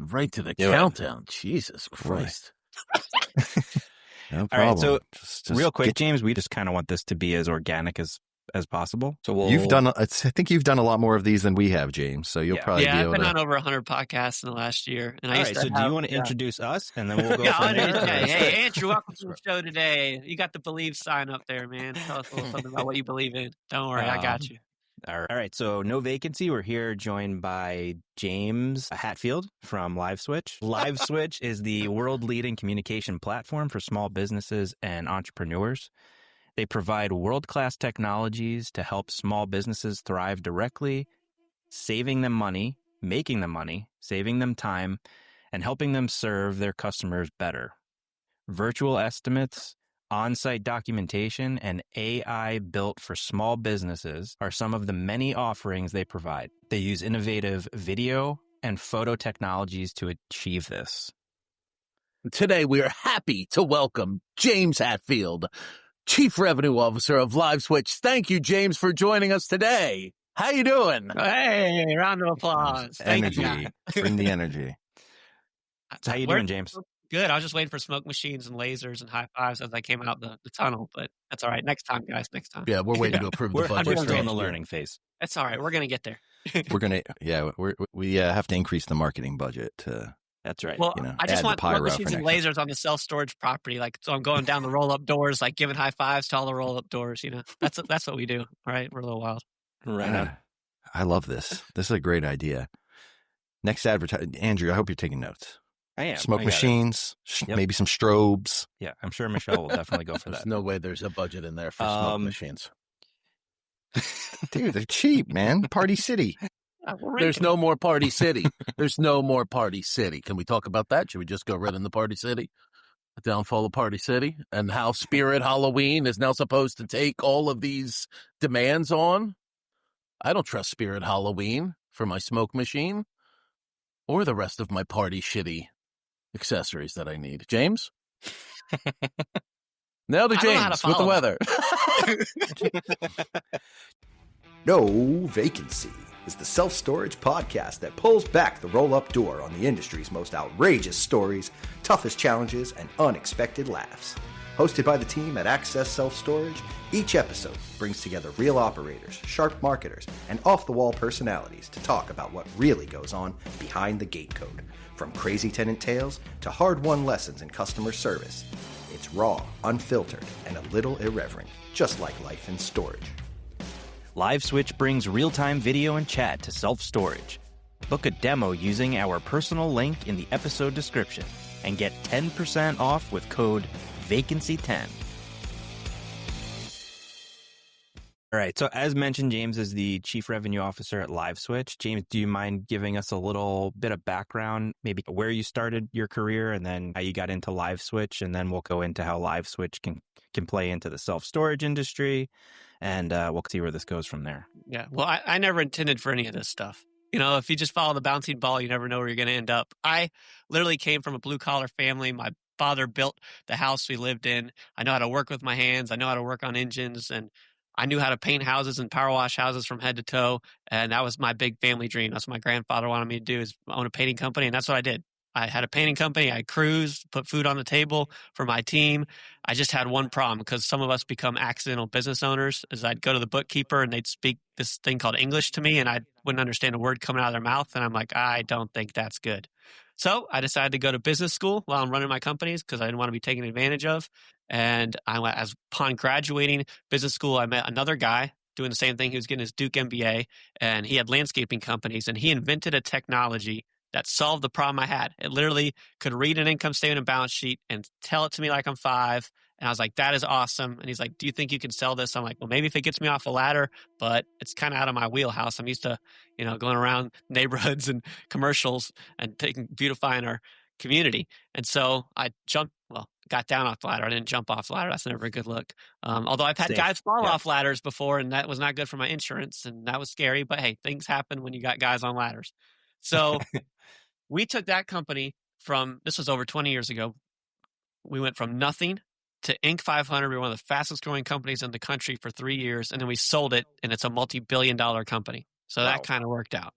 Right to the countdown. Jesus Christ. No problem. All right, so just real quick, James, we just kind of want this to be as organic as possible. So I think you've done a lot more of these than we have, James. So you'll probably be able to. Yeah, I've been on over 100 podcasts in the last year. And do you want to introduce us, and then we'll go from there? Hey, Andrew, welcome to the show today. You got the Believe sign up there, man. Tell us a little something about what you believe in. Don't worry, I got you. All right, so No Vacancy. We're here joined by James Hatfield from LiveSwitch. LiveSwitch is the world-leading communication platform for small businesses and entrepreneurs. They provide world-class technologies to help small businesses thrive directly, saving them money, making them money, saving them time, and helping them serve their customers better. Virtual estimates, on-site documentation, and AI built for small businesses are some of the many offerings they provide. They use innovative video and photo technologies to achieve this. Today, we are happy to welcome James Hatfield, Chief Revenue Officer of LiveSwitch. Thank you, James, for joining us today. How you doing? Hey, round of applause. Thank energy. Bring the energy. So how you doing, James? Good. I was just waiting for smoke machines and lasers and high fives as I came out the tunnel, but that's all right. Next time, guys. Next time. Yeah, we're waiting to approve the budget. We're still in the learning phase. That's all right. We're going to get there. We have to increase the marketing budget to. That's right. Well, I just want smoke machines and lasers on the self-storage property. So I'm going down the roll-up doors, giving high fives to all the roll-up doors. That's what we do. All right. We're a little wild. Right. I love this. This is a great idea. Next Andrew, I hope you're taking notes. I am. Smoke machines, maybe some strobes. Yeah, I'm sure Michelle will definitely go for that. There's no way there's a budget in there for smoke machines. Dude, they're cheap, man. Party City. There's no more Party City. There's no more Party City. Can we talk about that? Should we just go right into Party City? The downfall of Party City and how Spirit Halloween is now supposed to take all of these demands on? I don't trust Spirit Halloween for my smoke machine or the rest of my Party Shitty accessories that I need. James? Now to James with the weather. No Vacancy is the self-storage podcast that pulls back the roll-up door on the industry's most outrageous stories, toughest challenges, and unexpected laughs. Hosted by the team at Access Self-Storage, each episode brings together real operators, sharp marketers, and off-the-wall personalities to talk about what really goes on behind the gate code. From crazy tenant tales to hard-won lessons in customer service, it's raw, unfiltered, and a little irreverent, just like life in storage. LiveSwitch brings real-time video and chat to self-storage. Book a demo using our personal link in the episode description and get 10% off with code VACANCY10. All right, so as mentioned, James is the Chief Revenue Officer at LiveSwitch. James, do you mind giving us a little bit of background, maybe where you started your career and then how you got into LiveSwitch, and then we'll go into how LiveSwitch can play into the self-storage industry, and we'll see where this goes from there. Yeah, well, I never intended for any of this stuff. If you just follow the bouncing ball, you never know where you're going to end up. I literally came from a blue-collar family. My father built the house we lived in. I know how to work with my hands. I know how to work on engines, and I knew how to paint houses and power wash houses from head to toe, and that was my big family dream. That's what my grandfather wanted me to do, is own a painting company, and that's what I did. I had a painting company. I cruised, put food on the table for my team. I just had one problem, because some of us become accidental business owners, is I'd go to the bookkeeper and they'd speak this thing called English to me, and I wouldn't understand a word coming out of their mouth, and I'm like, I don't think that's good. So I decided to go to business school while I'm running my companies, because I didn't want to be taken advantage of. And upon graduating business school, I met another guy doing the same thing. He was getting his Duke MBA, and he had landscaping companies, and he invented a technology that solved the problem I had. It literally could read an income statement and balance sheet and tell it to me like I'm 5. And I was like, that is awesome. And he's like, do you think you can sell this? I'm like, well, maybe if it gets me off a ladder, but it's kind of out of my wheelhouse. I'm used to, going around neighborhoods and commercials and beautifying our community. And so I got down off the ladder. I didn't jump off the ladder. That's never a good look. Although I've had guys fall off ladders before, and that was not good for my insurance, and that was scary. But hey, things happen when you got guys on ladders. So we took that company this was over 20 years ago. We went from nothing to Inc. 500. We were one of the fastest growing companies in the country for 3 years. And then we sold it, and it's a multi-billion-dollar company. So that kind of worked out.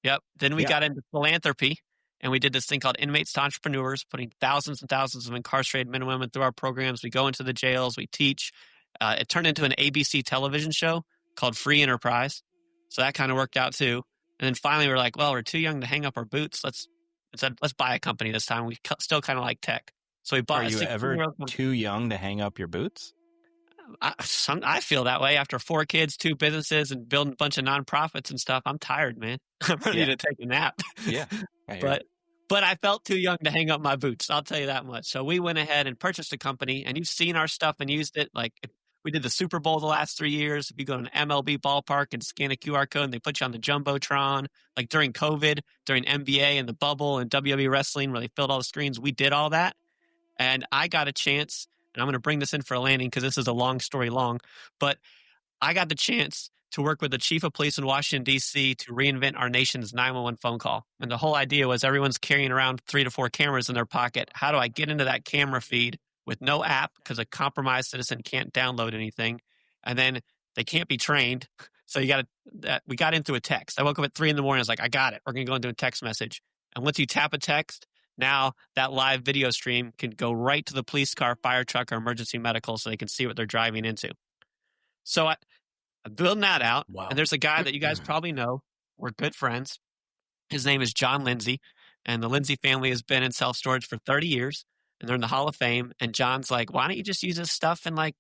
Yep. Then we got into philanthropy, And we did this thing called Inmates to Entrepreneurs, putting thousands and thousands of incarcerated men and women through our programs. We go into the jails, we teach. It turned into an ABC television show called Free Enterprise. So that kind of worked out too. And then finally we're like, well, we're too young to hang up our boots. Let's buy a company this time. We still kind of like tech. So we bought Are you ever too young to hang up your boots? I feel that way after 4 kids, 2 businesses, and building a bunch of nonprofits and stuff. I'm tired, man. I'm ready to take a nap. Yeah. But I felt too young to hang up my boots. I'll tell you that much. So we went ahead and purchased a company, and you've seen our stuff and used it. Like we did the Super Bowl the last 3 years. If you go to an MLB ballpark and scan a QR code, and they put you on the Jumbotron, like during COVID, during NBA and the bubble and WWE wrestling, where they filled all the screens, we did all that. And I got a chance, and I'm going to bring this in for a landing because this is a long story long, but I got the chance to work with the chief of police in Washington, D.C. to reinvent our nation's 911 phone call. And the whole idea was everyone's carrying around 3 to 4 cameras in their pocket. How do I get into that camera feed with no app because a compromised citizen can't download anything? And then they can't be trained. So we got into a text. I woke up at 3 a.m. I was like, I got it. We're going to go into a text message. And once you tap a text, now that live video stream can go right to the police car, fire truck, or emergency medical so they can see what they're driving into. So I'm building that out. Wow. And there's a guy that you guys probably know. We're good friends. His name is John Lindsay. And the Lindsay family has been in self-storage for 30 years. And they're in the Hall of Fame. And John's like, why don't you just use this stuff and like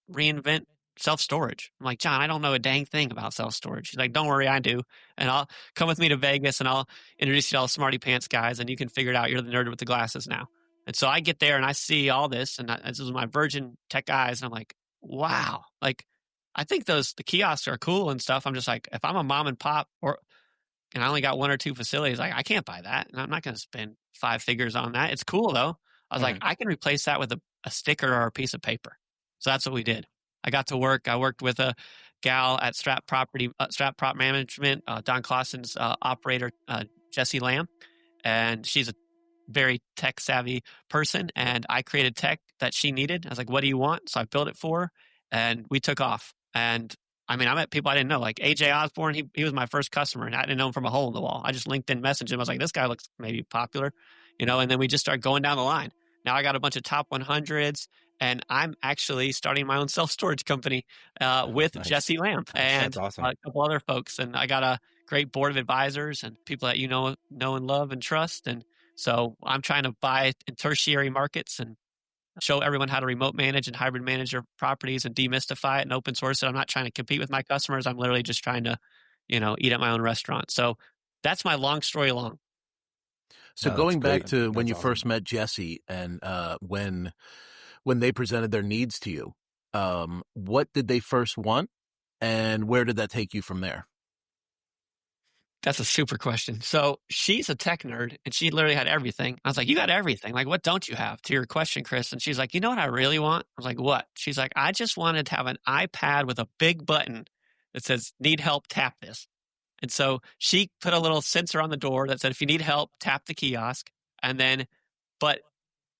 reinvent self-storage? I'm like, John, I don't know a dang thing about self-storage. He's like, don't worry, I do. And I'll come with me to Vegas and I'll introduce you to all the smarty pants guys and you can figure it out. You're the nerd with the glasses now. And so I get there and I see all this and this is my virgin tech eyes. And I'm like, wow. Like, I think the kiosks are cool and stuff. I'm just like, if I'm a mom and pop and I only got 1 or 2 facilities, like I can't buy that. And I'm not going to spend 5 figures on that. It's cool though. I was like, I can replace that with a sticker or a piece of paper. So that's what we did. I got to work. I worked with a gal at Strat Prop Management, Don Clausen's operator, Jessie Lamb. And she's a very tech savvy person. And I created tech that she needed. I was like, what do you want? So I built it for her and we took off. And I mean, I met people I didn't know, like AJ Osborne. He was my first customer and I didn't know him from a hole in the wall. I just LinkedIn messaged him. I was like, this guy looks maybe popular, and then we just started going down the line. Now I got a bunch of top 100s and I'm actually starting my own self-storage company with Jessie Lamb and That's awesome. a couple other folks. And I got a great board of advisors and people that know and love and trust. And so I'm trying to buy in tertiary markets and show everyone how to remote manage and hybrid manage their properties and demystify it and open source it. I'm not trying to compete with my customers. I'm literally just trying to, eat at my own restaurant. So that's my long story long. So No, going that's back great. to when That's you awesome. first met Jessie and when they presented their needs to you, what did they first want and where did that take you from there? That's a super question. So she's a tech nerd and she literally had everything. I was like, you got everything. Like, what don't you have? To your question, Chris. And she's like, you know what I really want? I was like, what? She's like, I just wanted to have an iPad with a big button that says, need help, tap this. And so she put a little sensor on the door that said, if you need help, tap the kiosk. But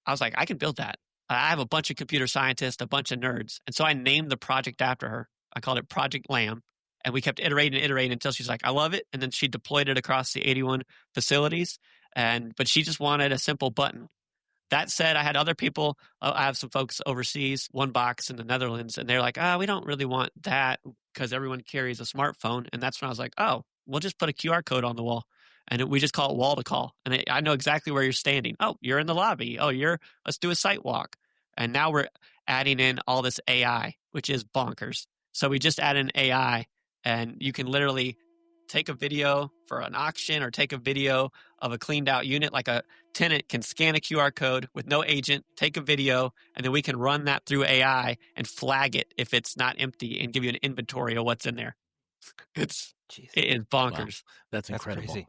I was like, I can build that. I have a bunch of computer scientists, a bunch of nerds. And so I named the project after her. I called it Project Lamb. And we kept iterating until she's like, I love it. And then she deployed it across the 81 facilities. But she just wanted a simple button. That said, I had other people. I have some folks overseas, One Box in the Netherlands, and they're like, we don't really want that because everyone carries a smartphone. And that's when I was like, we'll just put a QR code on the wall. And we just call it wall to call. And I know exactly where you're standing. Oh, you're in the lobby. Oh, let's do a site walk. And now we're adding in all this AI, which is bonkers. So we just add in AI. And you can literally take a video for an auction or take a video of a cleaned out unit. Like a tenant can scan a QR code with no agent, take a video, and then we can run that through AI and flag it if it's not empty and give you an inventory of what's in there. It is bonkers. Wow. That's incredible. Crazy.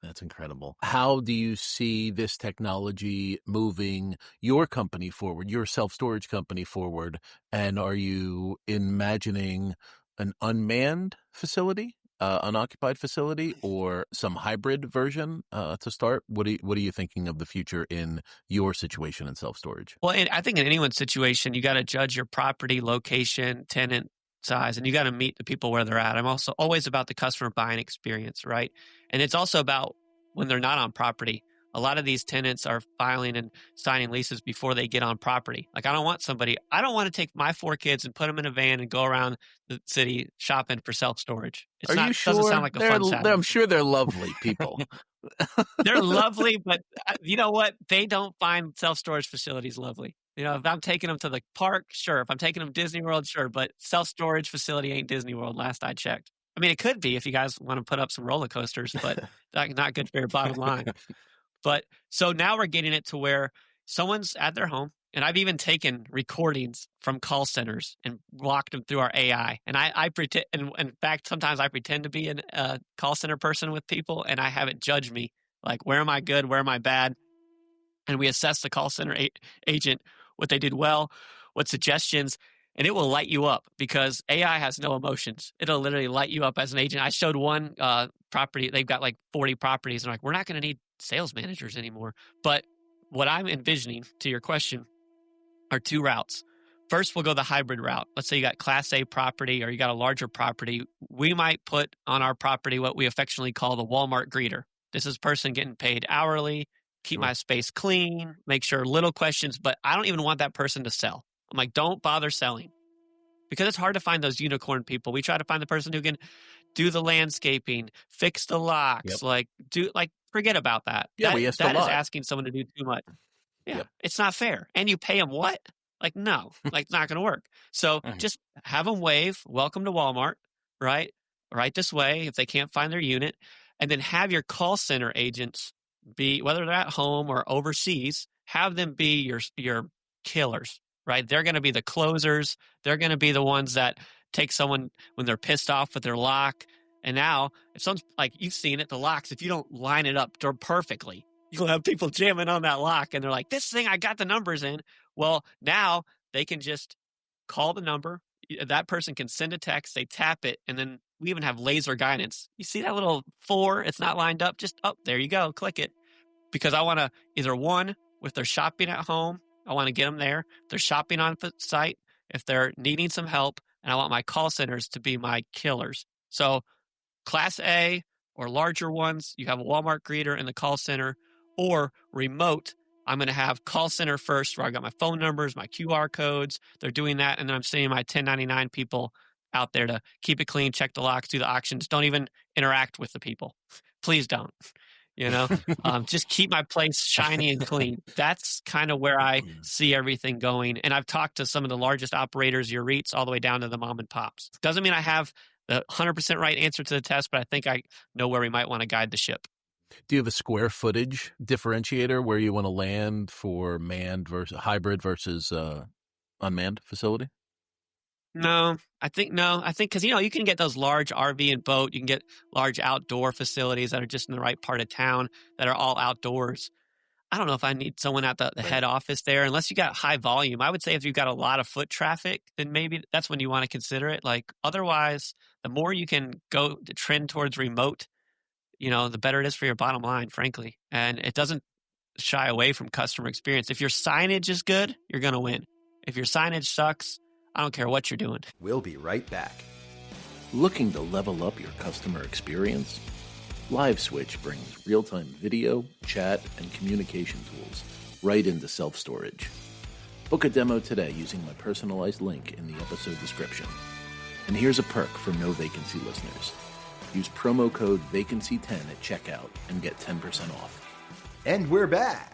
That's incredible. How do you see this technology moving your company forward, your self-storage company forward? And are you imagining an unmanned facility, unoccupied facility, or some hybrid version to start? What are you thinking of the future in your situation in self-storage? Well, I think in anyone's situation, you got to judge your property, location, tenant size, and you got to meet the people where they're at. I'm also always about the customer buying experience, right? And it's also about when they're not on property. A lot of these tenants are filing and signing leases before they get on property. Like, I don't want to take my 4 kids and put them in a van and go around the city shopping for self-storage. Are you sure? Doesn't sound like a fun Saturday. I'm sure they're lovely people. They're lovely, but you know what? They don't find self-storage facilities lovely. You know, if I'm taking them to the park, sure. If I'm taking them to Disney World, sure. But self-storage facility ain't Disney World, last I checked. I mean, it could be if you guys want to put up some roller coasters, but not good for your bottom line. But so now we're getting it to where someone's at their home, and I've even taken recordings from call centers and walked them through our AI. And I pretend, and in fact, sometimes I pretend to be a call center person with people, and I have it judge me. Like, where am I good? Where am I bad? And we assess the call center agent, what they did well, what suggestions, and it will light you up because AI has no emotions. It'll literally light you up as an agent. I showed one property. They've got like 40 properties. And like, we're not going to need sales managers anymore. But what I'm envisioning, to your question, are 2 routes. First, we'll go the hybrid route. Let's say you got Class A property or you got a larger property. We might put on our property what we affectionately call the Walmart greeter. This is a person getting paid hourly, keep my space clean, make sure little questions, but I don't even want that person to sell. I'm like, don't bother selling because it's hard to find those unicorn people. We try to find the person who can do the landscaping, fix the locks, forget about that. Yeah, that we asked a that is lot. asking someone to do too much. Yeah, Yep. It's not fair. And you pay them what? Like, no, like, not going to work. So just have them wave, welcome to Walmart, right? Right this way if they can't find their unit. And then have your call center agents be, whether they're at home or overseas, have them be your killers, right? They're going to be the closers. They're going to be the ones that take someone when they're pissed off with their lock. And now, if someone's like, you've seen it, the locks, if you don't line it up perfectly, you'll have people jamming on that lock and they're like, this thing, I got the numbers in. Well, now they can just call the number. That person can send a text, they tap it, and then we even have laser guidance. You see that little 4, it's not lined up, just, there you go, click it. Because I want to either one, if they're shopping at home, I want to get them there. If they're shopping on the site, if they're needing some help, and I want my call centers to be my killers. So Class A or larger ones, you have a Walmart greeter in the call center, or remote, I'm going to have call center first where I got my phone numbers, my QR codes. They're doing that, and then I'm sending my 1099 people out there to keep it clean, check the locks, do the auctions. Don't even interact with the people. Please don't. You know, just keep my place shiny and clean. That's kind of where I see everything going. And I've talked to some of the largest operators, your REITs, all the way down to the mom and pops. Doesn't mean I have the 100% right answer to the test, but I think I know where we might want to guide the ship. Do you have a square footage differentiator where you want to land for manned versus hybrid versus unmanned facility? No, I think because, you can get those large RV and boat. You can get large outdoor facilities that are just in the right part of town that are all outdoors. I don't know if I need someone at the head office there unless you got high volume. I would say if you've got a lot of foot traffic, then maybe that's when you want to consider it. Like, otherwise, the more you can go to trend towards remote, the better it is for your bottom line, frankly. And it doesn't shy away from customer experience. If your signage is good, you're going to win. If your signage sucks, I don't care what you're doing. We'll be right back. Looking to level up your customer experience? LiveSwitch brings real-time video, chat, and communication tools right into self-storage. Book a demo today using my personalized link in the episode description. And here's a perk for No Vacancy listeners. Use promo code VACANCY10 at checkout and get 10% off. And we're back.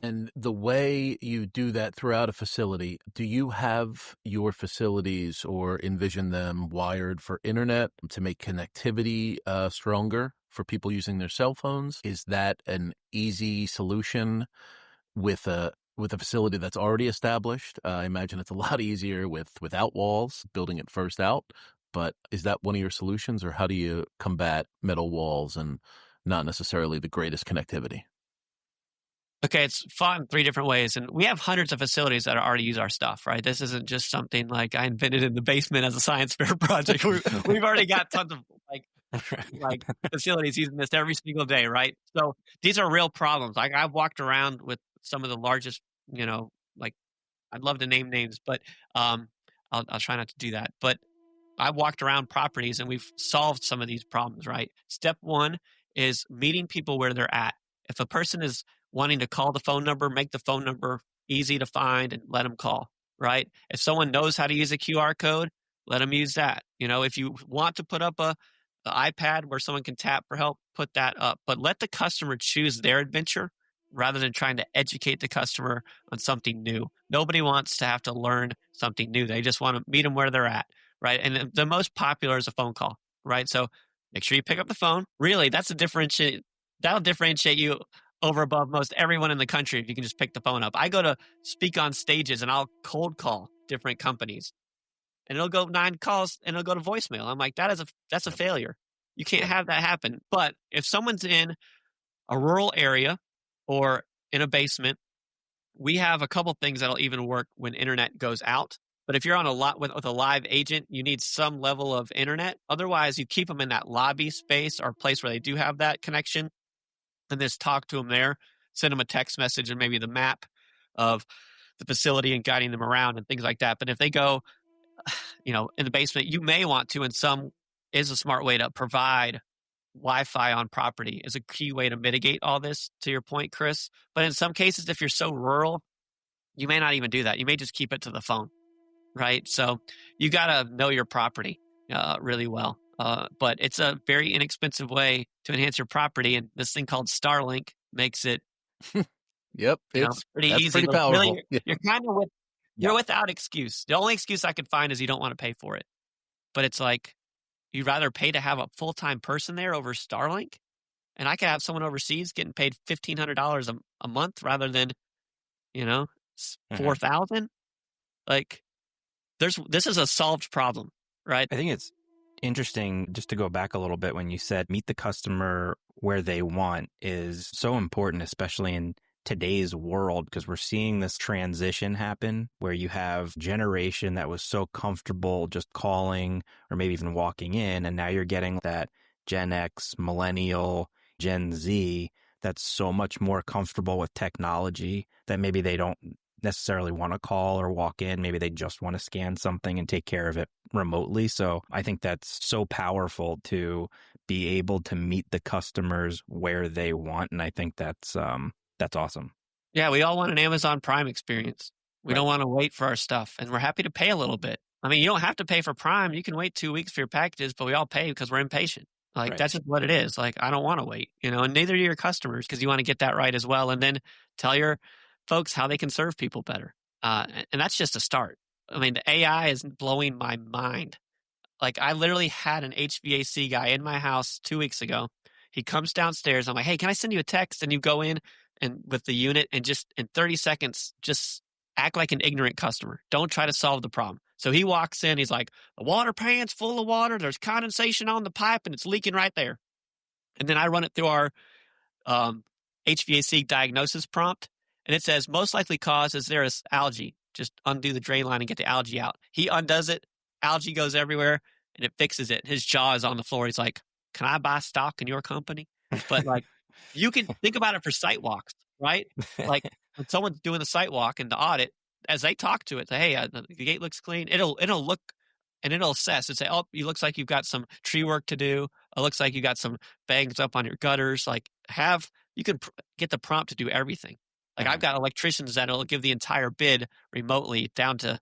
And the way you do that throughout a facility, do you have your facilities or envision them wired for internet to make connectivity stronger for people using their cell phones? Is that an easy solution with a facility that's already established? I imagine it's a lot easier without walls, building it first out. But is that one of your solutions, or how do you combat metal walls and not necessarily the greatest connectivity? Okay, it's fought in 3 different ways, and we have hundreds of facilities that already use our stuff, right? This isn't just something like I invented in the basement as a science fair project. We've already got tons of like facilities using this every single day, right? So these are real problems. Like, I've walked around with some of the largest, I'd love to name names, but I'll try not to do that. But I've walked around properties and we've solved some of these problems, right? Step 1 is meeting people where they're at. If a person is wanting to call the phone number, make the phone number easy to find and let them call, right? If someone knows how to use a QR code, let them use that. If you want to put up the iPad where someone can tap for help, put that up. But let the customer choose their adventure rather than trying to educate the customer on something new. Nobody wants to have to learn something new. They just want to meet them where they're at, right? And the most popular is a phone call, right? So make sure you pick up the phone. Really, that'll differentiate you over above most everyone in the country if you can just pick the phone up. I go to speak on stages and I'll cold call different companies. And it'll go 9 calls and it'll go to voicemail. I'm like, that's a failure. You can't have that happen. But if someone's in a rural area or in a basement, we have a couple things that'll even work when internet goes out. But if you're on a lot with a live agent, you need some level of internet. Otherwise, you keep them in that lobby space or place where they do have that connection, and just talk to them there. Send them a text message and maybe the map of the facility and guiding them around and things like that. But if they go, in the basement, you may want to, and some is a smart way to provide Wi-Fi on property is a key way to mitigate all this, to your point, Chris. But in some cases, if you're so rural, you may not even do that. You may just keep it to the phone, right? So you got to know your property really well. But it's a very inexpensive way to enhance your property. And this thing called Starlink makes it Yep. It's pretty That's easy. pretty But powerful. really, Yeah. you're kind of you're without excuse. The only excuse I could find is you don't want to pay for it. But it's like, you'd rather pay to have a full-time person there over Starlink? And I could have someone overseas getting paid $1,500 a month rather than, $4,000. Like, this is a solved problem, right? I think it's interesting, just to go back a little bit, when you said meet the customer where they want is so important, especially in today's world, because we're seeing this transition happen where you have generation that was so comfortable just calling or maybe even walking in, and now you're getting that Gen X, Millennial, Gen Z that's so much more comfortable with technology that maybe they don't necessarily want to call or walk in. Maybe they just want to scan something and take care of it remotely. So I think that's so powerful to be able to meet the customers where they want. And I think that's awesome. Yeah, we all want an Amazon Prime experience. We don't want to wait for our stuff, and we're happy to pay a little bit. I mean, you don't have to pay for Prime. You can wait 2 weeks for your packages, but we all pay because we're impatient. Like, that's just what it is. Like, I don't want to wait, and neither do your customers, because you want to get that right as well. And then tell your folks how they can serve people better. And that's just a start. I mean, the AI is blowing my mind. Like, I literally had an HVAC guy in my house 2 weeks ago. He comes downstairs. I'm like, hey, can I send you a text? And you go in and with the unit and just in 30 seconds, just act like an ignorant customer. Don't try to solve the problem. So he walks in. He's like, the water pan's full of water. There's condensation on the pipe and it's leaking right there. And then I run it through our HVAC diagnosis prompt. And it says, most likely cause is there is algae. Just undo the drain line and get the algae out. He undoes it. Algae goes everywhere and it fixes it. His jaw is on the floor. He's like, can I buy stock in your company? But like, you can think about it for site walks, right? Like when someone's doing the site walk and the audit, as they talk to it, say, hey, the gate looks clean. It'll look and it'll assess and say, oh, it looks like you've got some tree work to do. It looks like you got some bangs up on your gutters. Like you can get the prompt to do everything. Like I've got electricians that'll give the entire bid remotely down to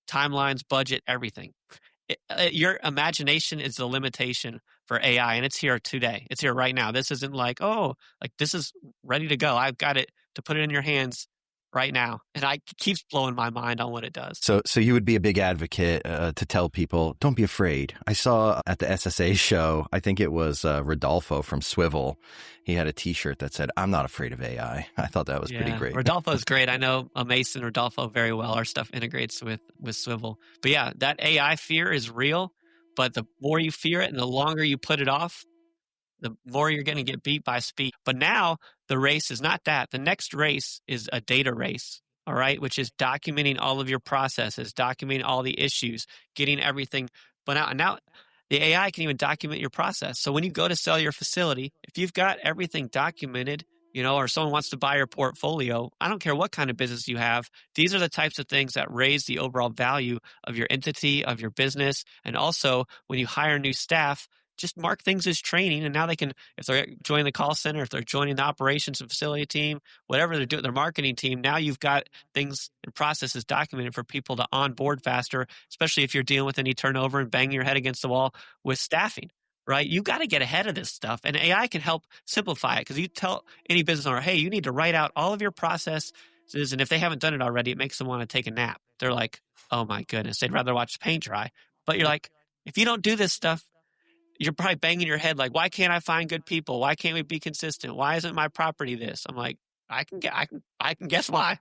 timelines, budget, everything. Your imagination is the limitation for AI, and it's here today. It's here right now. This isn't like, this is ready to go. I've got it to put it in your hands right now. And it keeps blowing my mind on what it does. So you would be a big advocate to tell people, don't be afraid. I saw at the SSA show, I think it was Rodolfo from Swivel. He had a T-shirt that said, I'm not afraid of AI. I thought that was pretty great. Rodolfo's great. I know Mason Rodolfo very well. Our stuff integrates with Swivel. But yeah, that AI fear is real. But the more you fear it and the longer you put it off, the more you're going to get beat by speed. But now the race is not that. The next race is a data race, all right, which is documenting all of your processes, documenting all the issues, getting everything. But now the AI can even document your process. So when you go to sell your facility, if you've got everything documented, or someone wants to buy your portfolio, I don't care what kind of business you have. These are the types of things that raise the overall value of your entity, of your business. And also when you hire new staff, just mark things as training. And now they can, if they're joining the call center, if they're joining the operations and facility team, whatever they're doing, their marketing team, now you've got things and processes documented for people to onboard faster, especially if you're dealing with any turnover and banging your head against the wall with staffing, right? You got to get ahead of this stuff. And AI can help simplify it, because you tell any business owner, hey, you need to write out all of your processes. And if they haven't done it already, it makes them want to take a nap. They're like, oh my goodness, they'd rather watch paint dry. But you're like, if you don't do this stuff, you're probably banging your head like, why can't I find good people? Why can't we be consistent? Why isn't my property this? I'm like, I can guess why.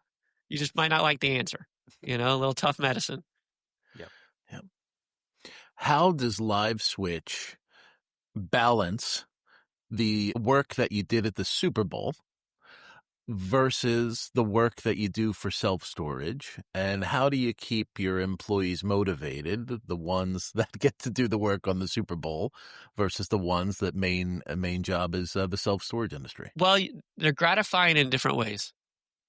You just might not like the answer. A little tough medicine. Yep. How does LiveSwitch balance the work that you did at the Super Bowl versus the work that you do for self-storage? And how do you keep your employees motivated, the ones that get to do the work on the Super Bowl versus the ones that main job is the self-storage industry? Well, they're gratifying in different ways,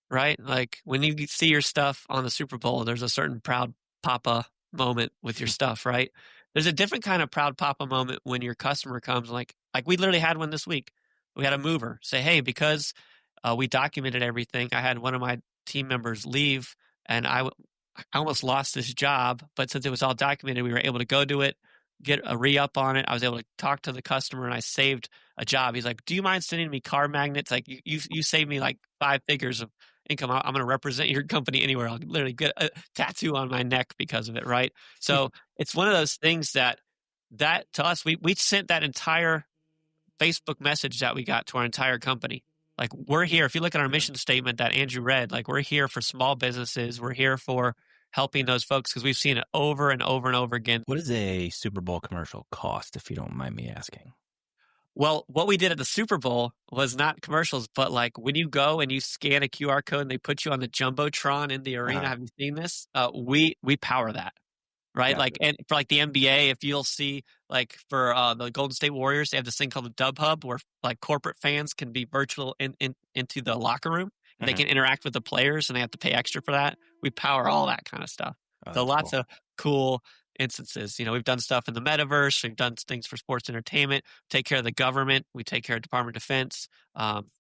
right? Like when you see your stuff on the Super Bowl, there's a certain proud papa moment with your stuff, right? There's a different kind of proud papa moment when your customer comes, like we literally had one this week. We had a mover say, hey, because we documented everything, I had one of my team members leave, and I almost lost this job, but since it was all documented, we were able to go do it, get a re-up on it. I was able to talk to the customer, and I saved a job. He's like, do you mind sending me car magnets? Like, you saved me like 5 figures of income. I'm going to represent your company anywhere. I'll literally get a tattoo on my neck because of it, right? So it's one of those things that to us, we sent that entire Facebook message that we got to our entire company. Like, we're here. If you look at our mission statement that Andrew read, like, we're here for small businesses. We're here for helping those folks, because we've seen it over and over and over again. What does a Super Bowl commercial cost, if you don't mind me asking? Well, what we did at the Super Bowl was not commercials, but like when you go and you scan a QR code and they put you on the Jumbotron in the arena, have you seen this? We power that. Right. Yeah. Like, and for like the NBA, if you'll see, like for the Golden State Warriors, they have this thing called the Dub Hub, where like corporate fans can be virtual into the locker room. And they can interact with the players, and they have to pay extra for that. We power all that kind of stuff. So lots of cool instances. We've done stuff in the metaverse. We've done things for sports entertainment. Take care of the government. We take care of Department of Defense.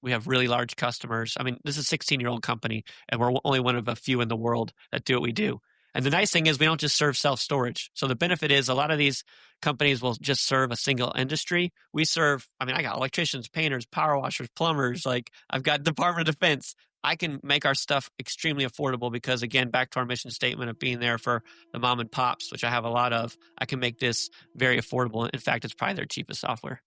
We have really large customers. I mean, this is a 16-year-old company, and we're only one of a few in the world that do what we do. And the nice thing is we don't just serve self-storage. So the benefit is a lot of these companies will just serve a single industry. We serve, I got electricians, painters, power washers, plumbers. Like, I've got Department of Defense. I can make our stuff extremely affordable because, again, back to our mission statement of being there for the mom and pops, which I have a lot of, I can make this very affordable. In fact, it's probably their cheapest software.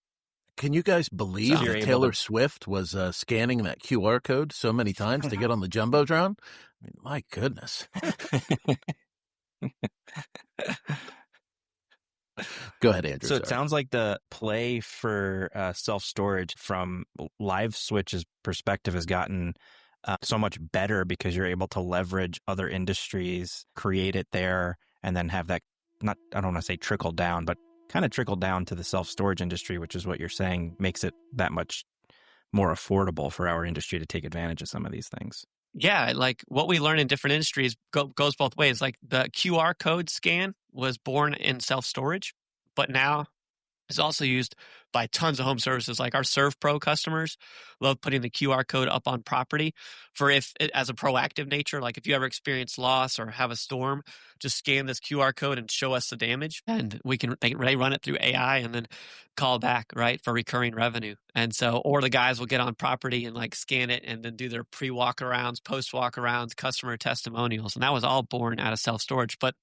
Can you guys believe that Taylor Swift was scanning that QR code so many times to get on the Jumbotron? My goodness. Go ahead, Andrew. So it sounds like the play for self-storage from LiveSwitch's perspective has gotten so much better because you're able to leverage other industries, create it there, and then have that, I don't want to say trickle down, but kind of trickle down to the self-storage industry, which is what you're saying makes it that much more affordable for our industry to take advantage of some of these things. Yeah, like what we learn in different industries goes both ways. Like the QR code scan was born in self-storage, but now is also used by tons of home services. Like our ServPro customers love putting the QR code up on property for as a proactive nature. Like if you ever experience loss or have a storm, just scan this QR code and show us the damage, and they run it through AI and then call back, right, for recurring revenue. And so, or the guys will get on property and like scan it and then do their pre-walkarounds, post-walkarounds, customer testimonials. And that was all born out of self-storage. But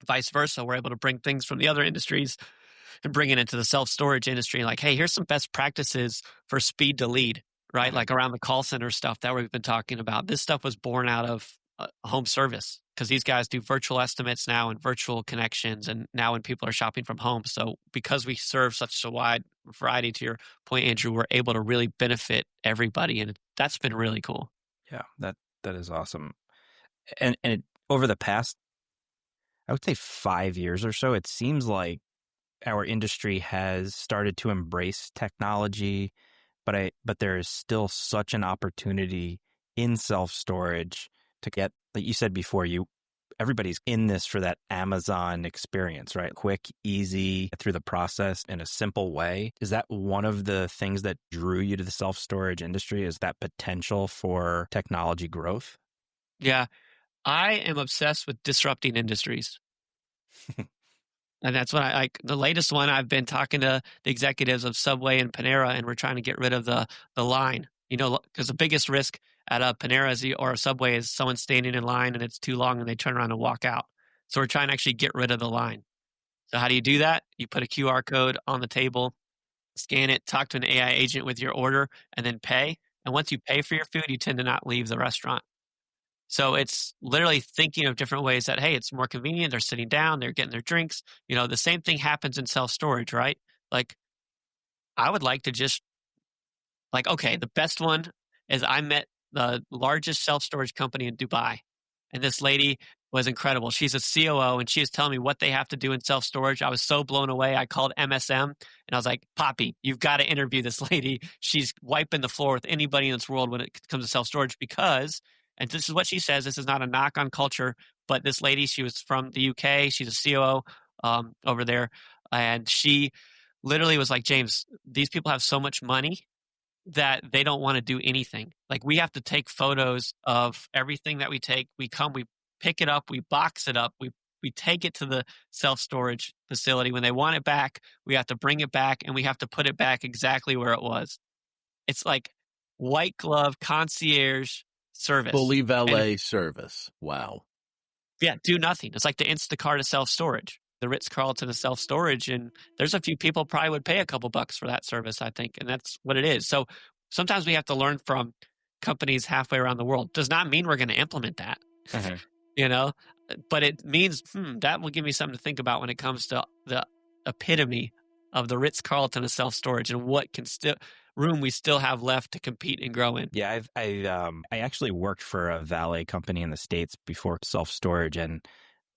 vice versa, we're able to bring things from the other industries and bring it into the self-storage industry. Like, hey, here's some best practices for speed to lead, right? Like around the call center stuff that we've been talking about. This stuff was born out of home service because these guys do virtual estimates now and virtual connections, and now when people are shopping from home. So because we serve such a wide variety, to your point, Andrew, we're able to really benefit everybody, and that's been really cool. Yeah, that is awesome. And over the past, I would say 5 years or so, it seems like our industry has started to embrace technology, but there is still such an opportunity in self-storage to get, like you said before, everybody's in this for that Amazon experience, right? Quick, easy, through the process in a simple way. Is that one of the things that drew you to the self-storage industry? Is that potential for technology growth? Yeah. I am obsessed with disrupting industries. And that's what I like. The latest one, I've been talking to the executives of Subway and Panera, and we're trying to get rid of the line. Because the biggest risk at a Panera or a Subway is someone standing in line and it's too long and they turn around and walk out. So we're trying to actually get rid of the line. So how do you do that? You put a QR code on the table, scan it, talk to an AI agent with your order, and then pay. And once you pay for your food, you tend to not leave the restaurant. So it's literally thinking of different ways that, hey, it's more convenient. They're sitting down, they're getting their drinks. The same thing happens in self-storage, right? Like, I would like to just, okay, the best one is I met the largest self-storage company in Dubai. And this lady was incredible. She's a COO, and she was telling me what they have to do in self-storage. I was so blown away. I called MSM, and I was like, Poppy, you've got to interview this lady. She's wiping the floor with anybody in this world when it comes to self-storage because... And this is what she says. This is not a knock on culture, but this lady, she was from the UK. She's a COO over there. And she literally was like, James, these people have so much money that they don't want to do anything. Like, we have to take photos of everything that we take. We pick it up, we box it up, we take it to the self-storage facility. When they want it back, we have to bring it back, and we have to put it back exactly where it was. It's like white glove concierge service. Fully valet service. Wow. Yeah, do nothing. It's like the Instacart of self-storage, the Ritz-Carlton of self-storage. And there's a few people probably would pay a couple bucks for that service, I think. And that's what it is. So sometimes we have to learn from companies halfway around the world. Does not mean we're going to implement that, but it means that will give me something to think about when it comes to the epitome of the Ritz-Carlton of self-storage and what room we still have left to compete and grow in. Yeah, I actually worked for a valet company in the States before self-storage, and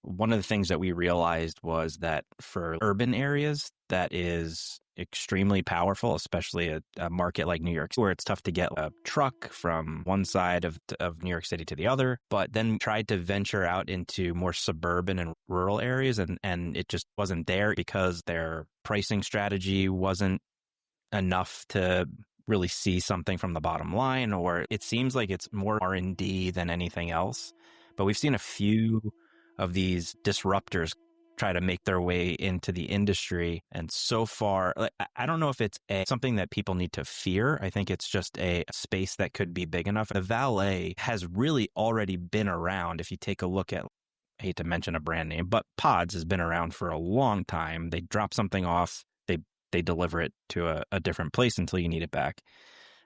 one of the things that we realized was that for urban areas, that is extremely powerful, especially a market like New York, where it's tough to get a truck from one side of New York City to the other, but then tried to venture out into more suburban and rural areas, and it just wasn't there because their pricing strategy wasn't enough to really see something from the bottom line, or it seems like it's more R&D than anything else. But we've seen a few of these disruptors try to make their way into the industry. And so far, I don't know if it's something that people need to fear. I think it's just a space that could be big enough. The valet has really already been around. If you take a look at, I hate to mention a brand name, but Pods has been around for a long time. They drop something off, they deliver it to a different place until you need it back.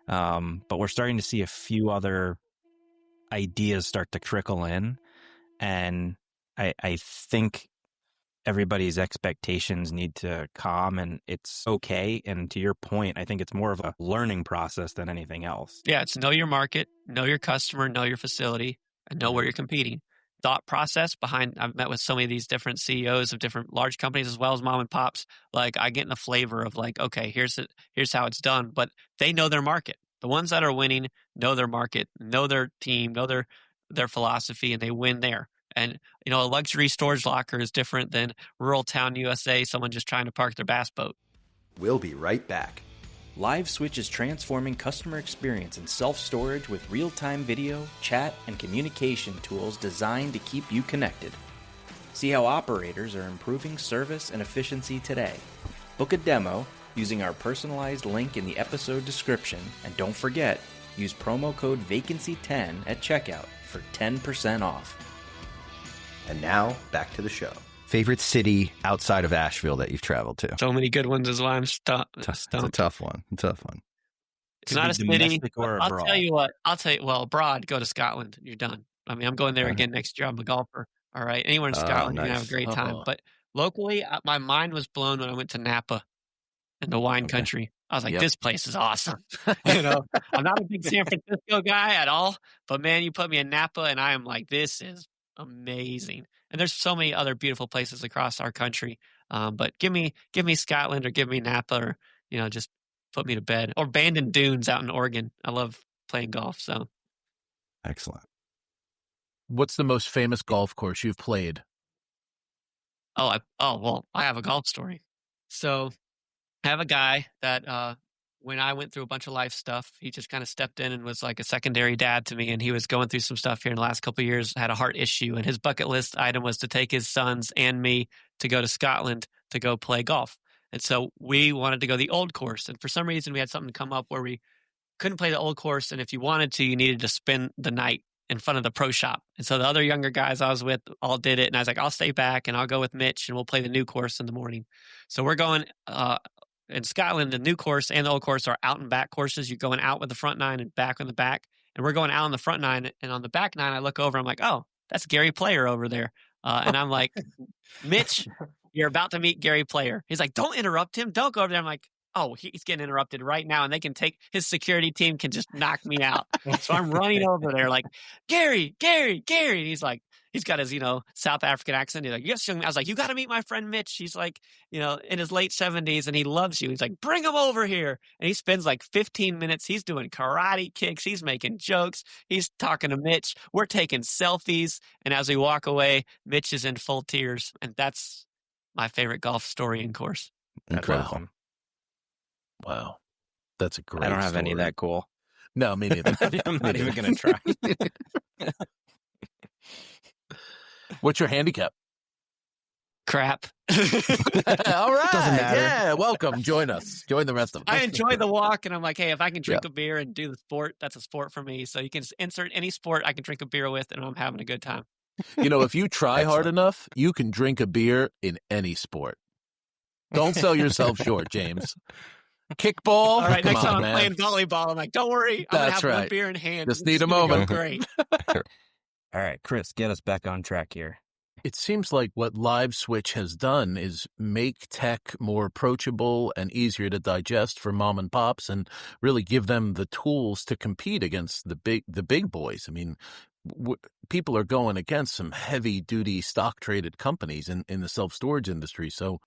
But we're starting to see a few other ideas start to trickle in. And I think everybody's expectations need to calm, and it's okay. And to your point, I think it's more of a learning process than anything else. Yeah, it's know your market, know your customer, know your facility, and know where you're competing. Thought process behind, I've met with so many of these different CEOs of different large companies as well as mom and pops. Like, I get in the flavor of like, okay, here's how it's done. But they know their market. The ones that are winning know their market, know their team, know their philosophy, and they win there. And, a luxury storage locker is different than rural town USA, someone just trying to park their bass boat. We'll be right back. LiveSwitch is transforming customer experience in self-storage with real-time video, chat, and communication tools designed to keep you connected. See how operators are improving service and efficiency today. Book a demo using our personalized link in the episode description, and don't forget, use promo code VACANCY10 at checkout for 10% off. And now, back to the show. Favorite city outside of Asheville that you've traveled to? So many good ones is why I'm stumped. It's a tough one. It's not a city. I'll tell you what. Well, abroad, go to Scotland. You're done. I mean, I'm going there again next year. I'm a golfer. All right. Anywhere in Scotland, you're going to have a great time. But locally, my mind was blown when I went to Napa in the wine country. I was like, this place is awesome. I'm not a big San Francisco guy at all, but man, you put me in Napa and I am like, this is amazing. And there's so many other beautiful places across our country. But give me Scotland or give me Napa or, just put me to bed. Or Bandon Dunes out in Oregon. I love playing golf. So excellent. What's the most famous golf course you've played? Well, I have a golf story. So I have a guy that when I went through a bunch of life stuff, he just kind of stepped in and was like a secondary dad to me. And he was going through some stuff here in the last couple of years, had a heart issue, and his bucket list item was to take his sons and me to go to Scotland to go play golf. And so we wanted to go the old course. And for some reason, we had something come up where we couldn't play the old course. And if you wanted to, you needed to spend the night in front of the pro shop. And so the other younger guys I was with all did it. And I was like, I'll stay back and I'll go with Mitch and we'll play the new course in the morning. So we're going in Scotland, the new course and the old course are out and back courses. You're going out with the front nine and back on the back. And we're going out on the front nine. And on the back nine, I look over, I'm like, oh, that's Gary Player over there. And I'm like, Mitch, you're about to meet Gary Player. He's like, don't interrupt him. Don't go over there. I'm like, oh, he's getting interrupted right now. And they can take his security team can just knock me out. So I'm running over there like, Gary. And he's like, he's got his, South African accent. He's like, yes, young man. I was like, you got to meet my friend Mitch. He's like, in his late 70s and he loves you. He's like, bring him over here. And he spends like 15 minutes. He's doing karate kicks. He's making jokes. He's talking to Mitch. We're taking selfies. And as we walk away, Mitch is in full tears. And that's my favorite golf story in course. That's Wow. awesome. Wow. That's a great I don't have any story. that cool. No, me neither. I'm not even going to try. What's your handicap? Crap. All right. Doesn't matter. Yeah, welcome. Join us. Join the rest of us. I enjoy the walk, and I'm like, hey, if I can drink a beer and do the sport, that's a sport for me. So you can insert any sport I can drink a beer with, and I'm having a good time. If you try hard enough, you can drink a beer in any sport. Don't sell yourself short, James. Kickball. All right, Come next on, time I'm man. playing volleyball, I'm like, don't worry, I'm gonna That's have one right. beer in hand. Just It's need a gonna go moment. Great. All right, Chris, get us back on track here. It seems like what LiveSwitch has done is make tech more approachable and easier to digest for mom and pops, and really give them the tools to compete against the big boys. I mean, people are going against some heavy duty stock traded companies in the self-storage industry. So,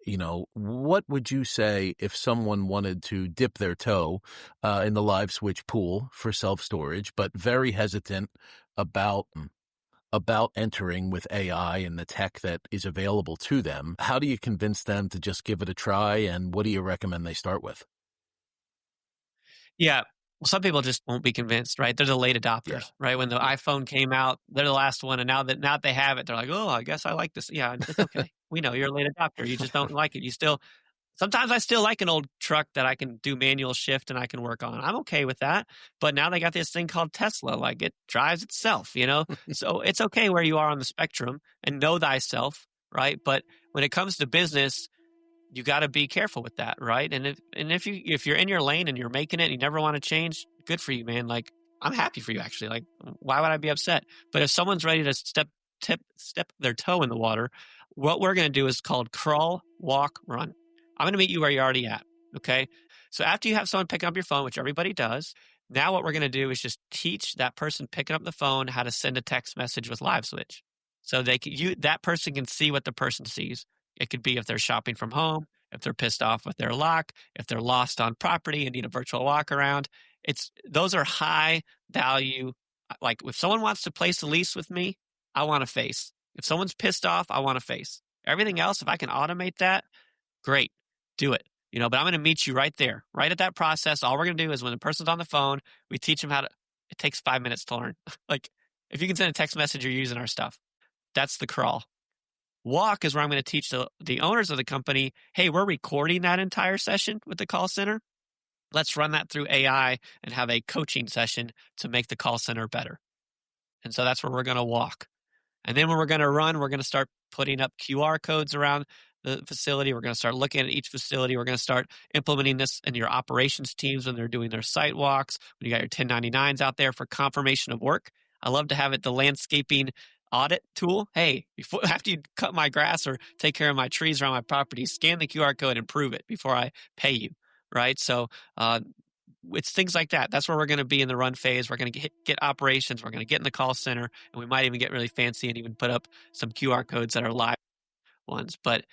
what would you say if someone wanted to dip their toe in the LiveSwitch pool for self-storage, but very hesitant about entering with AI and the tech that is available to them? How do you convince them to just give it a try, and what do you recommend they start with? Yeah. Well, some people just won't be convinced, right? They're the late adopters, right? When the iPhone came out, they're the last one. And now that they have it, they're like, oh, I guess I like this. Yeah, it's okay. We know you're a late adopter. You just don't like it. Sometimes I still like an old truck that I can do manual shift and I can work on. I'm okay with that. But now they got this thing called Tesla, like it drives itself, So it's okay where you are on the spectrum, and know thyself, right? But when it comes to business, you got to be careful with that, right? And if you're in your lane and you're making it and you never want to change, good for you, man. Like, I'm happy for you, actually. Like, why would I be upset? But if someone's ready to step their toe in the water, what we're going to do is called crawl, walk, run. I'm going to meet you where you're already at, okay? So after you have someone picking up your phone, which everybody does, now what we're going to do is just teach that person picking up the phone how to send a text message with LiveSwitch. So that person can see what the person sees. It could be if they're shopping from home, if they're pissed off with their lock, if they're lost on property and need a virtual walk around. Those are high value. Like, if someone wants to place a lease with me, I want a face. If someone's pissed off, I want a face. Everything else, if I can automate that, great, do it. But I'm going to meet you right there, right at that process. All we're going to do is, when the person's on the phone, we teach them it takes 5 minutes to learn. Like, if you can send a text message, you're using our stuff. That's the crawl. Walk is where I'm going to teach the owners of the company, hey, we're recording that entire session with the call center. Let's run that through AI and have a coaching session to make the call center better. And so that's where we're going to walk. And then when we're going to run, we're going to start putting up QR codes around the facility. We're going to start looking at each facility. We're going to start implementing this in your operations teams when they're doing their site walks, when you got your 1099s out there for confirmation of work. I love to have it the landscaping audit tool. Hey, after you cut my grass or take care of my trees around my property, scan the QR code and prove it before I pay you, right? So it's things like that. That's where we're going to be in the run phase. We're going to get operations. We're going to get in the call center, and we might even get really fancy and even put up some QR codes that are live ones. But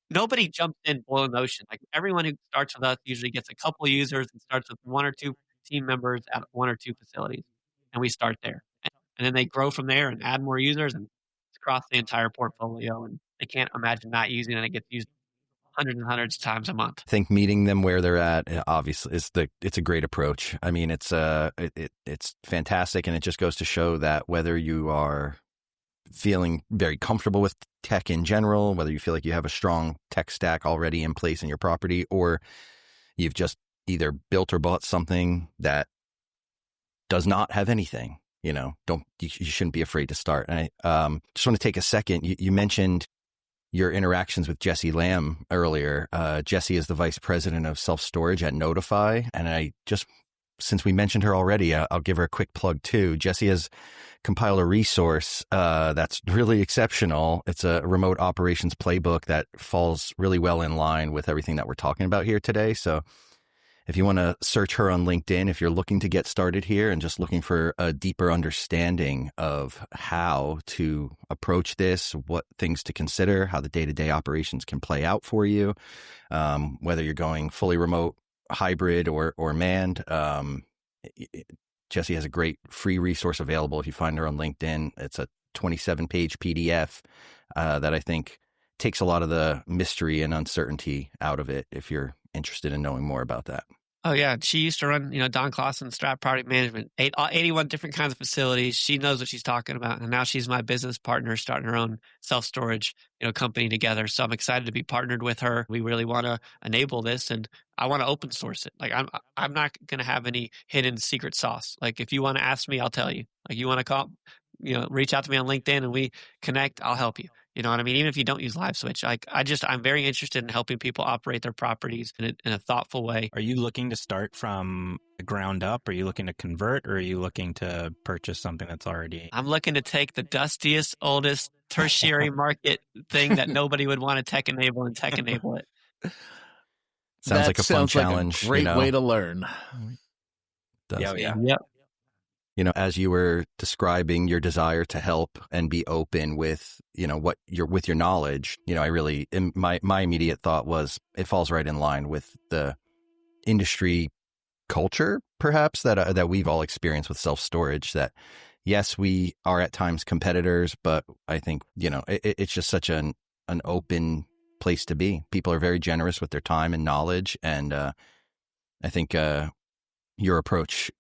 nobody jumps in boiling the ocean. Like, everyone who starts with us usually gets a couple users and starts with one or two team members at one or two facilities, and we start there. and then they grow from there and add more users and it's across the entire portfolio. And they can't imagine not using it. And it gets used hundreds and hundreds of times a month. I think meeting them where they're at, obviously, it's a great approach. I mean, it's fantastic, and it just goes to show that whether you are feeling very comfortable with tech in general, whether you feel like you have a strong tech stack already in place in your property, or you've just either built or bought something that does not have anything, you shouldn't be afraid to start. And I just want to take a second. You mentioned your interactions with Jessie Lamb earlier. Jessie is the vice president of self-storage at Notify. And since we mentioned her already, I'll give her a quick plug too. Jessie has compiled a resource that's really exceptional. It's a remote operations playbook that falls really well in line with everything that we're talking about here today. So if you want to search her on LinkedIn, if you're looking to get started here and just looking for a deeper understanding of how to approach this, what things to consider, how the day-to-day operations can play out for you, whether you're going fully remote, hybrid, or manned, Jessie has a great free resource available. If you find her on LinkedIn, it's a 27-page PDF that I think takes a lot of the mystery and uncertainty out of it if you're interested in knowing more about that. Oh, yeah. She used to run, Don Clausen, Strat Property Management, 81 different kinds of facilities. She knows what she's talking about. And now she's my business partner, starting her own self-storage, company together. So I'm excited to be partnered with her. We really want to enable this, and I want to open source it. Like I'm not going to have any hidden secret sauce. Like if you want to ask me, I'll tell you. Like you want to call, reach out to me on LinkedIn and we connect, I'll help you. You know what I mean? Even if you don't use LiveSwitch, I'm very interested in helping people operate their properties in a thoughtful way. Are you looking to start from the ground up? Are you looking to convert, or are you looking to purchase something that's already? I'm looking to take the dustiest, oldest tertiary market thing that nobody would want to tech enable and tech enable it. Sounds like a fun challenge. Like a great way to learn. Yeah. Yep. As you were describing your desire to help and be open with, what you're with your knowledge, I really, my immediate thought was it falls right in line with the industry culture, perhaps that we've all experienced with self-storage. That yes, we are at times competitors, but I think it's just such an open place to be. People are very generous with their time and knowledge, and I think your approach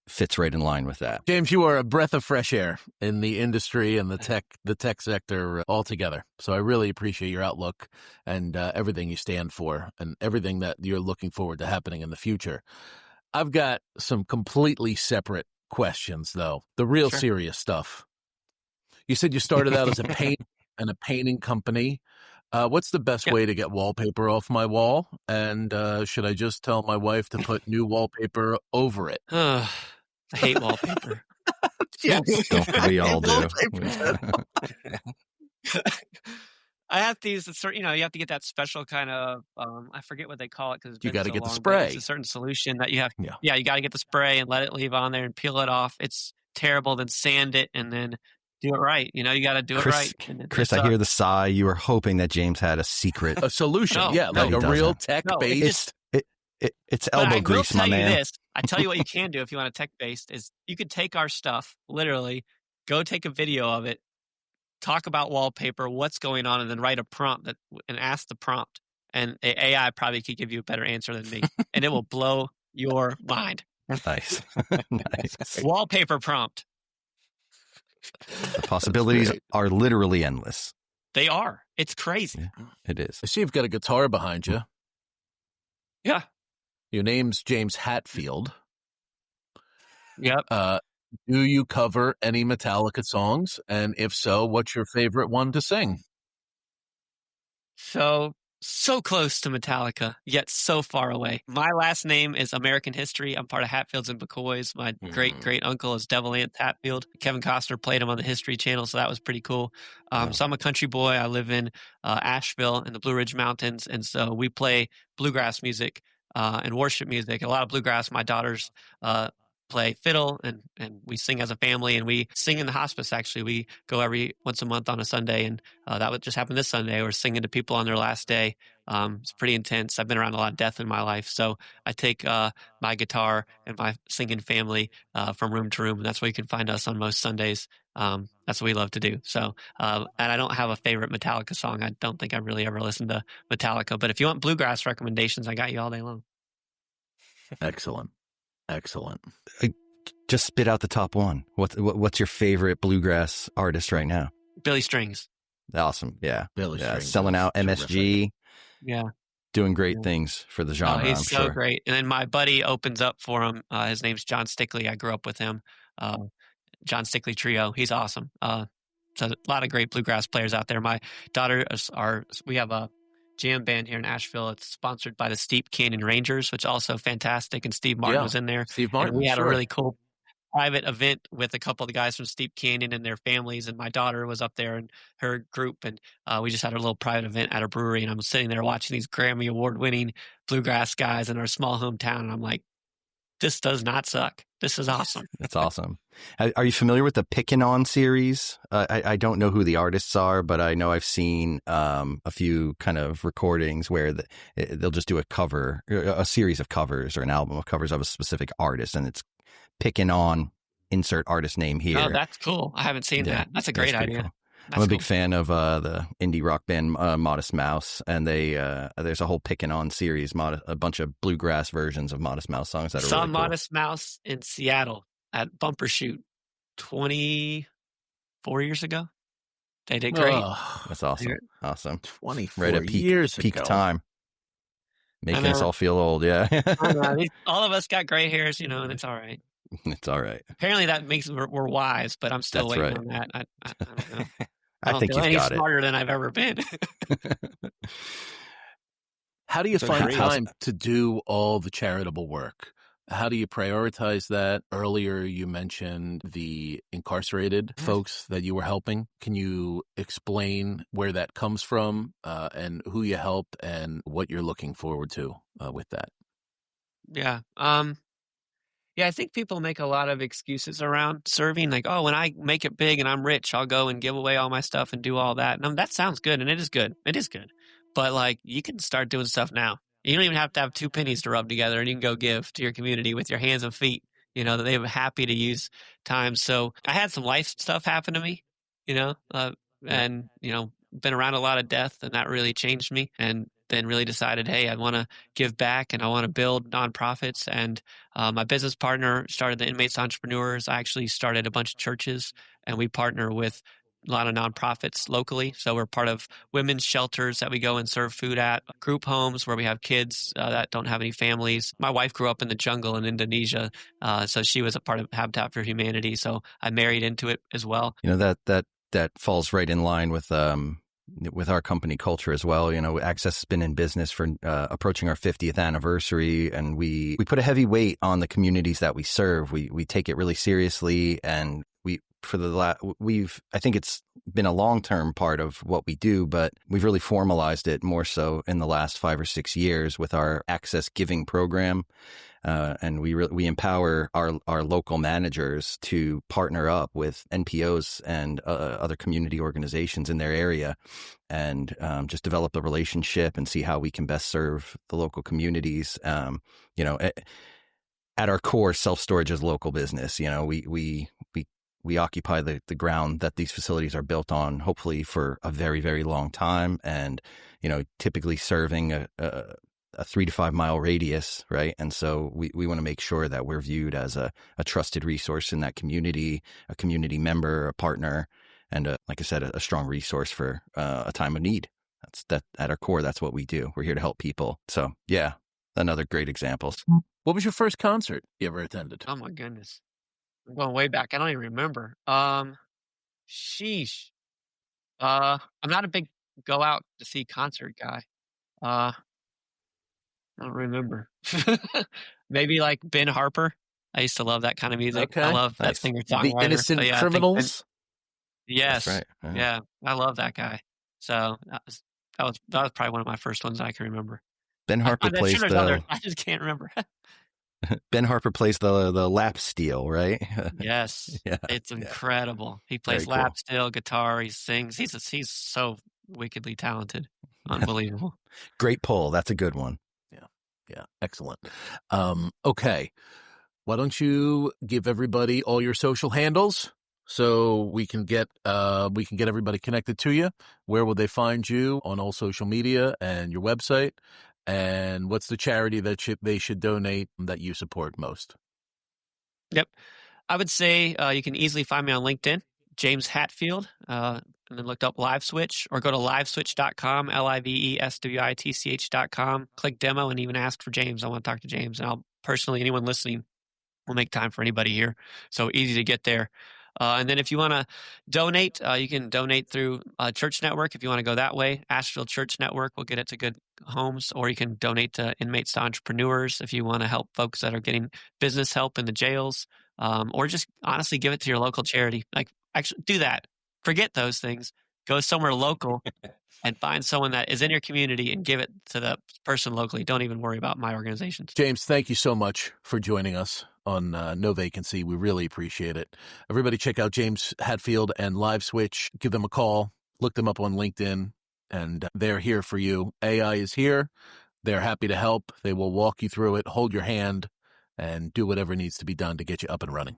fits right in line with that. James, you are a breath of fresh air in the industry and the tech sector altogether. So I really appreciate your outlook and everything you stand for and everything that you're looking forward to happening in the future. I've got some completely separate questions, though. The real serious stuff. You said you started out as a painting company. What's the best way to get wallpaper off my wall? And should I just tell my wife to put new wallpaper over it? I hate wallpaper. Yes. Don't we all do? I have these, you have to get that special kind of, I forget what they call it because you got to get the spray. It's a certain solution that you have. Yeah, you got to get the spray and let it leave on there and peel it off. It's terrible. Then sand it and then do it right. You got to do it right. Chris, I hear the sigh. You were hoping that James had a solution. No, like a real tech-based. It's elbow grease, my man. I will tell you this. I tell you what you can do if you want a tech-based is you could take our stuff, literally, go take a video of it, talk about wallpaper, what's going on, and then write a prompt and ask the prompt. And AI probably could give you a better answer than me. And it will blow your mind. Nice. Nice. Wallpaper prompt. The possibilities are literally endless. They are. It's crazy. Yeah, it is. I see you've got a guitar behind you. Yeah. Your name's James Hatfield. Yep. Do you cover any Metallica songs? And if so, what's your favorite one to sing? So close to Metallica, yet so far away. My last name is American History. I'm part of Hatfields and McCoys. My great uncle is Devil Anse Hatfield. Kevin Costner played him on the History Channel, so that was pretty cool. So I'm a country boy. I live in Asheville in the Blue Ridge Mountains, and so we play bluegrass music and worship music. A lot of bluegrass. My daughters play fiddle and we sing as a family, and we sing in the hospice. Actually, we go every once a month on a Sunday, and that would just happen this Sunday. We're singing to people on their last day. It's pretty intense. I've been around a lot of death in my life, so I take my guitar and my singing family from room to room, and that's where you can find us on most Sundays. That's what we love to do. So, and I don't have a favorite Metallica song. I don't think I really ever listened to Metallica, but if you want bluegrass recommendations, I got you all day long. Excellent. Just spit out the top one. What's your favorite bluegrass artist right now? Billy Strings. Awesome. Yeah. Billy Strings selling out terrific. MSG. Yeah. Doing great things for the genre. He's I'm so sure. great. And then my buddy opens up for him. His name's John Stickley. I grew up with him. John Stickley Trio. He's awesome. So a lot of great bluegrass players out there. My daughter we have a jam band here in Asheville. It's sponsored by the Steep Canyon Rangers, which is also fantastic. And Steve Martin was in there. Steve Martin. And we had sure. a really cool private event with a couple of the guys from Steep Canyon and their families. And my daughter was up there and her group. And we just had a little private event at a brewery. And I'm sitting there watching these Grammy Award winning bluegrass guys in our small hometown. And I'm like, this does not suck. This is awesome. That's awesome. Are you familiar with the Pickin' On series? I don't know who the artists are, but I know I've seen a few kind of recordings where they'll just do a series of covers or an album of covers of a specific artist, and it's Pickin' On, insert artist name here. Oh, that's cool. I haven't seen that. That's a great idea. Cool. I'm a big fan of the indie rock band Modest Mouse, and there's a whole Pickin' On series, a bunch of bluegrass versions of Modest Mouse songs that are really cool. Modest Mouse in Seattle at Bumbershoot 24 years ago. They did great. Oh, that's awesome. Awesome. 24 right at years peak ago. time. Making us all feel old, yeah. All of us got gray hairs, and it's all right. It's all right. Apparently that makes we're wise, but I'm still waiting on that. I don't know. I think you've got it. Smarter than I've ever been. How do you find time to do all the charitable work? How do you prioritize that? Earlier, you mentioned the incarcerated folks that you were helping. Can you explain where that comes from and who you help and what you're looking forward to with that? Yeah. Yeah, I think people make a lot of excuses around serving. Like, oh, when I make it big and I'm rich, I'll go and give away all my stuff and do all that. And that sounds good, and it is good. It is good. But, like, you can start doing stuff now. You don't even have to have 2 pennies to rub together, and you can go give to your community with your hands and feet, that they're happy to use time. So I had some life stuff happen to me, and, been around a lot of death, and that really changed me. And then really decided, hey, I want to give back and I want to build nonprofits. And my business partner started the Inmates Entrepreneurs. I actually started a bunch of churches, and we partner with a lot of nonprofits locally. So we're part of women's shelters that we go and serve food at, group homes where we have kids that don't have any families. My wife grew up in the jungle in Indonesia, so she was a part of Habitat for Humanity. So I married into it as well. That falls right in line with our company culture as well. Access has been in business for approaching our 50th anniversary, and we put a heavy weight on the communities that we serve. We take it really seriously, and I think it's been a long-term part of what we do, but we've really formalized it more so in the last 5 or 6 years with our Access Giving program. And we empower our local managers to partner up with NPOs and other community organizations in their area, and just develop a relationship and see how we can best serve the local communities. At our core, self-storage is local business. We occupy the ground that these facilities are built on, hopefully for a very, very long time, and typically serving a 3 to 5 mile radius, right? And so we want to make sure that we're viewed as a trusted resource in that community, a community member, a partner, and like I said, a strong resource for a time of need. That's at our core. That's what we do. We're here to help people. So yeah, another great example. What was your first concert you ever attended? Oh my goodness, I'm going way back. I don't even remember. Sheesh. I'm not a big go out to see concert guy. I don't remember. Maybe like Ben Harper. I used to love that kind of music. Okay. I love that singer-songwriter. The Innocent Criminals? Yes. That's right. Yeah, I love that guy. So that was probably one of my first ones I can remember. Ben Harper plays others. I just can't remember. Ben Harper plays the lap steel, right? Yes, Yeah, it's yeah. incredible. He plays Very cool. lap steel, guitar, he sings. He's so wickedly talented. Unbelievable. Great pull. That's a good one. Yeah, excellent. Okay, why don't you give everybody all your social handles so we can get everybody connected to you? Where will they find you on all social media and your website? And what's the charity that they should donate that you support most? Yep. I would say you can easily find me on LinkedIn, James Hatfield, and then look up LiveSwitch, or go to liveswitch.com, liveswitch.com, click demo, and even ask for James. I want to talk to James, and I'll personally, anyone listening, will make time for anybody here. So easy to get there. And then if you want to donate, you can donate through Church Network. If you want to go that way, Asheville Church Network will get it to good homes, or you can donate to Inmates to Entrepreneurs if you want to help folks that are getting business help in the jails, or just honestly give it to your local charity. Like, actually do that. Forget those things. Go somewhere local and find someone that is in your community and give it to the person locally. Don't even worry about my organizations. James, thank you so much for joining us on No Vacancy. We really appreciate it. Everybody check out James Hatfield and LiveSwitch. Give them a call. Look them up on LinkedIn, and they're here for you. AI is here. They're happy to help. They will walk you through it, hold your hand, and do whatever needs to be done to get you up and running.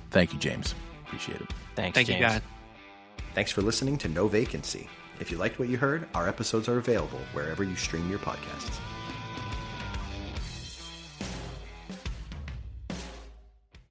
Thank you, James. Appreciate it. Thanks, Thank James. you, guys. Thanks for listening to No Vacancy. If you liked what you heard, our episodes are available wherever you stream your podcasts.